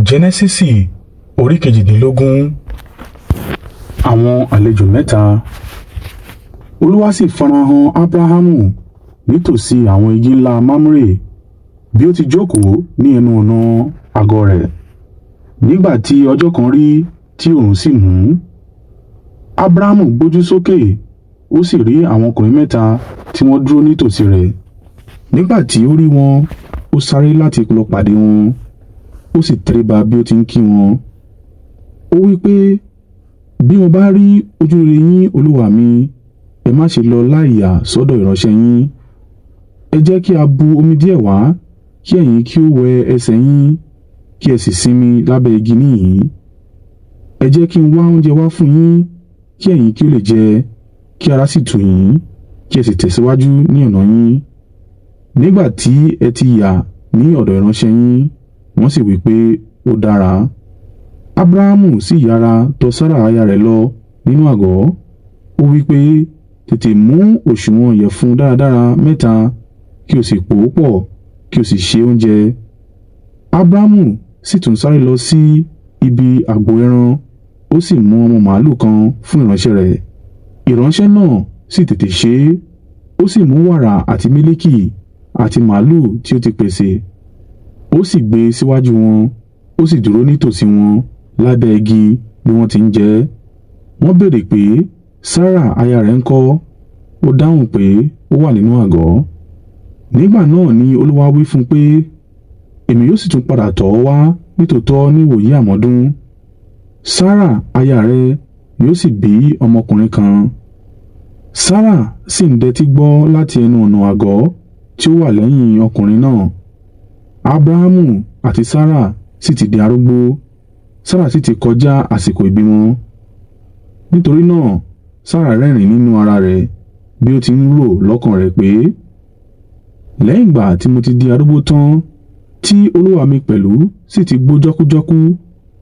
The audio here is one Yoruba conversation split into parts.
Jẹ́nẹ́sísì orí kejìdínlógún. Àwọn àlejò mẹ́ta. Olúwa sì farahàn Ábúráhámù nítòsí àwọn igi ńlá Mamre bí ó ti jókòó ní ẹnu ọ̀nà àgọ́ rẹ̀. Nígbà tí ọjọ́ kan rí tí oòrùn sì mú, Ábúráhámù gbójú sókè, ó sì rí àwọn ọkùnrin mẹ́ta tí wọ́n dúró nítòsí rẹ̀. Nígbà tí ó rí wọn, ó sáré láti lọ pàdé wọn, ó sì tẹríba bí ó ti ń kí wọn. Ó wí pé, bí mo bá rí ojúrere yín olúwa mi, ẹ má ṣe lọ láìyà sọ́dọ̀ ìránṣẹ́ yín. Ẹ jẹ́ kí a bu omi díẹ̀ wá, kí ẹ̀yin kí ó wẹ ẹsẹ̀ yín, kí ẹ sì sinmi lábẹ́ igi níhìn-ín. Ẹ jẹ́ kí n wá oúnjẹ wá fún yín, kí ẹ̀yin kí ó lè jẹ, kí ara sì tù yín, kí ẹ sì tẹ̀síwájú ní ọ̀nà yín. Nígbà tí ẹ ti yà ní ọ̀dọ̀ ìránṣẹ́ yín, wọ́n sì wí pé, ó dára. Ábúráhámù sì yára tọ̀ Sára aya rẹ̀ lọ nínú àgọ́. Ó wí pé, tètè mú òsùwọ̀n ìyẹ̀fun dáradára mẹ́ta, kí o sì pò ó pọ̀, kí o sì ṣe oúnjẹ. Ábúráhámù sì tún sáré lọ sí ibi àgbò ẹran, ó sì mú ọmọ màlúù kan fún ìránṣẹ́ rẹ̀. Ìránṣẹ́ náà sì tètè ṣe é, ó sì mú wàrà àti mílíkì àti màlúù tí ó ti pèsè. Ó sì gbé e síwájú wọn, ó sì dúró nítòsí wọn lábẹ́ igi bí wọ́n ti ń jẹ ẹ́. Wọ́n béèrè pé, Sára aya rẹ̀ ńkọ́? Ó dáhùn pé, ó wà nínú àgọ́. Nígbà náà ni Olúwa wí fún un pé, èmi yóò sì tún padà tọ̀ ọ́ wá nítòótọ́ ní ìwòyí àmọ́dún. Sára aya rẹ̀ yóò sì bí ọmọkùnrin kan. Sára sì ń dẹ́tí gbọ́ láti ẹnu ọ̀nà àgọ́ tí ó wà lẹ́yìn ọkùnrin náà. Ábúráhámù àti Sára sì ti di arúgbó, Sára sì ti kọjá àsìkò ìbímọ. Nítorí náà, Sára rẹ́rìn nínú ara rẹ̀ bí ó ti ń rò lọ́kàn rẹ̀ pé, lẹ́yìn ìgbà tí mo ti di arúgbó tán, tí olúwa mi pẹ̀lú sì ti gbó jọ́kújọ́kú,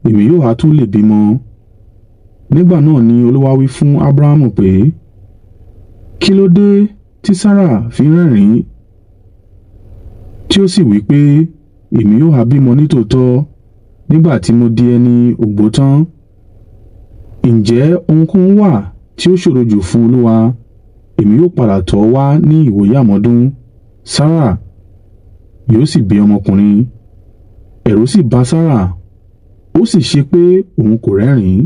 èmi yóò ha tún lè bímọ. Nígbà náà ni Olúwa wí fún Ábúráhámù pé, kí ló dé tí Sára fi rẹ́rìn, tí ó sì wí pé, èmi yóò ha bímọ nítòótọ́ nígbà tí mo di ẹni ògbó tán? Ǹjẹ́ ohunkóhun wà tí ó ṣòro jù fún Olúwa? Èmi yóò padà tọ̀ ọ́ wá ní ìwòyí àmọ́dún. Sára yóò sì bí ọmọkùnrin. Ẹ̀rù sì bà Sára, ó sì ṣe pé òun kò rẹ́rìn,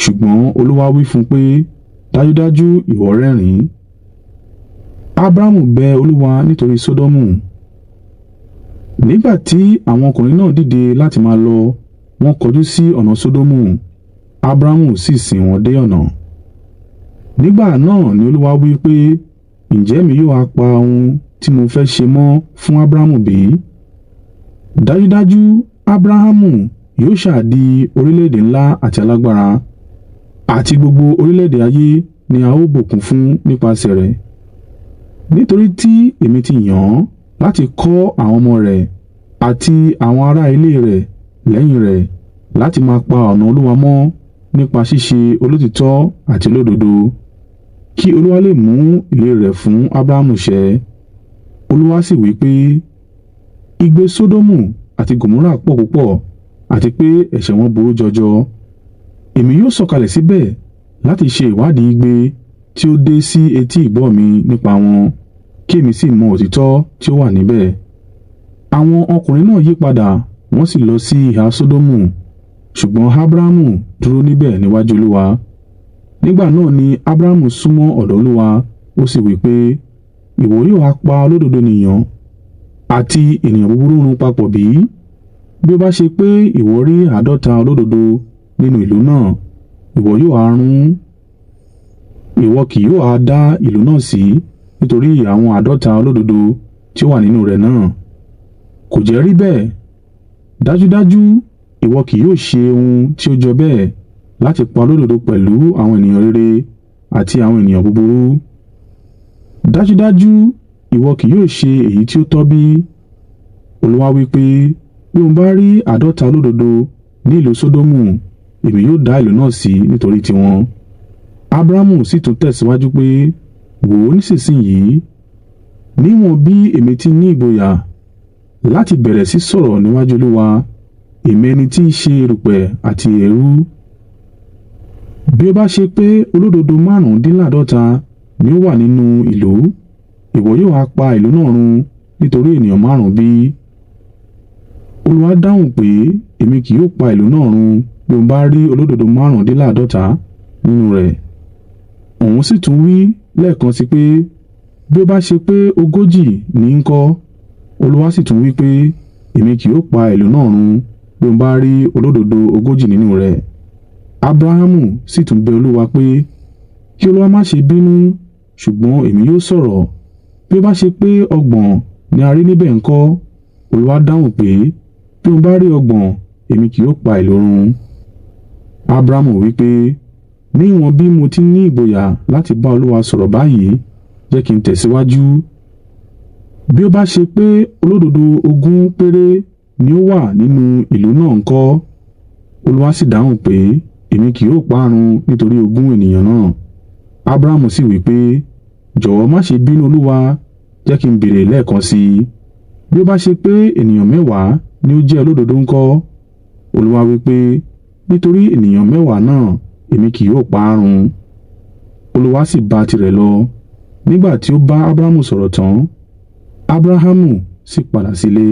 ṣùgbọ́n Olúwa wí fún un pé, dájúdájú ìwọ rẹ́rìn. Ábúráhámù bẹ Olúwa nítorí Sódómù. Nígbà tí àwọn ọkùnrin náà dìde láti máa lọ, wọ́n kọjú sí ọ̀nà Sódómù, Ábúráhámù sì sìn wọ́n dé ọ̀nà. Nígbà náà ni Olúwa wí pé, ǹjẹ́ èmi yóò ha pa ohun tí mo fẹ́ ṣe mọ́ fún Ábúráhámù bí? Dájúdájú Ábúráhámù yóò ṣáà di orílẹ̀-èdè ńlá àti alágbára, àti gbogbo orílẹ̀-èdè ayé ni a ó bùkún fún nípasẹ̀ rẹ̀. Nítorí tí èmi ti yàn án láti kọ́ àwọn ọmọ rẹ̀ àti àwọn ará ilé rẹ̀ lẹ́yìn rẹ̀ láti máa pa ọ̀nà Olúwa mọ́ nípa ṣíṣe olótìítọ́ àti olódodo, kí Olúwa lè mú ìlérí rẹ̀ fún Ábúráhámù ṣẹ. Olúwa sì wí pé, igbe Sódómù àti Gòmórà pọ̀ púpọ̀, àti pé ẹ̀ṣẹ̀ wọn burú jọjọ. Èmi yóò sọ̀kalẹ̀ síbẹ̀ láti ṣe ìwádìí igbe tí ó dé sí etí ìgbọ́ mi nípa wọn, kí èmi sì mọ òtítọ́ tí ó wà níbẹ̀. Àwọn ọkùnrin náà yí padà, wọ́n sì lọ sí ìhà Sódómù, ṣùgbọ́n Ábúráhámù dúró níbẹ̀ níwájú Olúwa. Nígbà náà ni Ábúráhámù súnmọ́ ọ̀dọ̀ Olúwa, ó sì wí pé, ìwọ yóò ha pa olódodo ènìyàn àti ènìyàn búburú run papọ̀ bí? Bí ó bá ṣe pé ìwọ rí 50 olódodo nínú ìlú náà, ìwọ yóò ha run? Ìwọ kì yóò ha dá ìlú náà sí nítorí àwọn 50 olódodo tí ó wà nínú rẹ̀ náà? Kò jẹ́ rí bẹ́ẹ̀. Dájúdájú ìwọ kì yóò ṣe ohun tí ó jọ bẹ́ẹ̀ láti pa olódodo pẹ̀lú àwọn ènìyàn rere àti àwọn ènìyàn búburú. Dájúdájú ìwọ kì yóò ṣe èyí tí ó tọ́ bí? Olúwa wí pé, bí mo bá rí 50 olódodo ní ìlú Sódómù, èmi yóò dá ìlú náà sí nítorí tiwọn. Ábúráhámù sì tún tẹ̀síwájú pé, wò ó nísinsìnyí, níwọ̀n bí èmi ti ní ìgboyà láti bẹ̀rẹ̀ sí sọ̀rọ̀ níwájú Olúwa, èmi ẹni tí í ṣe erùpẹ̀ àti eérú. Bí ó bá ṣe pé olódodo 55 ni ó wà nínú ìlú, ìwọ yóò ha pa ìlú náà run nítorí ènìyàn 5 bí? Olúwa dáhùn pé, èmi kì yóò pa ìlú náà run bí mo bá rí olódodo 55 nínú rẹ̀. Òun sì tún wí lẹ́ẹ̀kan sí pé, bí ó bá ṣe pé 40 ní ńkọ́? Olúwa sì tún wí pé, èmi kì yóò pa ìlú náà run bí mo bá rí olódodo 40 nínú rẹ̀. Abrahamu sì tún bẹ Olúwa pé, kí Olúwa má ṣe bínú, ṣùgbọ́n èmi yóò sọ̀rọ̀. Bí ó bá ṣe pé 30 ni a rí níbẹ̀ ńkọ́? Olúwa dáhùn pé, bí mo bá rí 30, èmi kì yóò pa ìlú run. Abrahamu wí pé, ní ìwọ̀n bí mo ti ní ìgboyà láti bá Olúwa sọ̀rọ̀ báyìí, jẹ́ kí n tẹ̀síwájú. Bí ó bá ṣe pé olódodo 20 péré ni ó wà nínú ìlú náà ńkọ́? Olúwa sì dáhùn pé, èmi kì yóò parun nítorí 20 ènìyàn náà. Abrahamu sì wí pé, jọ̀wọ́ má ṣe bínú Olúwa, jẹ́ kí n béèrè lẹ́ẹ̀kan sí i. Bí ó bá ṣe pé ènìyàn 10 ni ó jẹ́ olódodo ńkọ́? Olúwa wí pé, nítorí ènìyàn 10 náà, èmi kì yóò parun. Olúwa sì bá tirẹ̀ lọ. Nígbà tí ó bá Abrahamu sọ̀rọ̀ tán, Abrahamu sì padà sílé.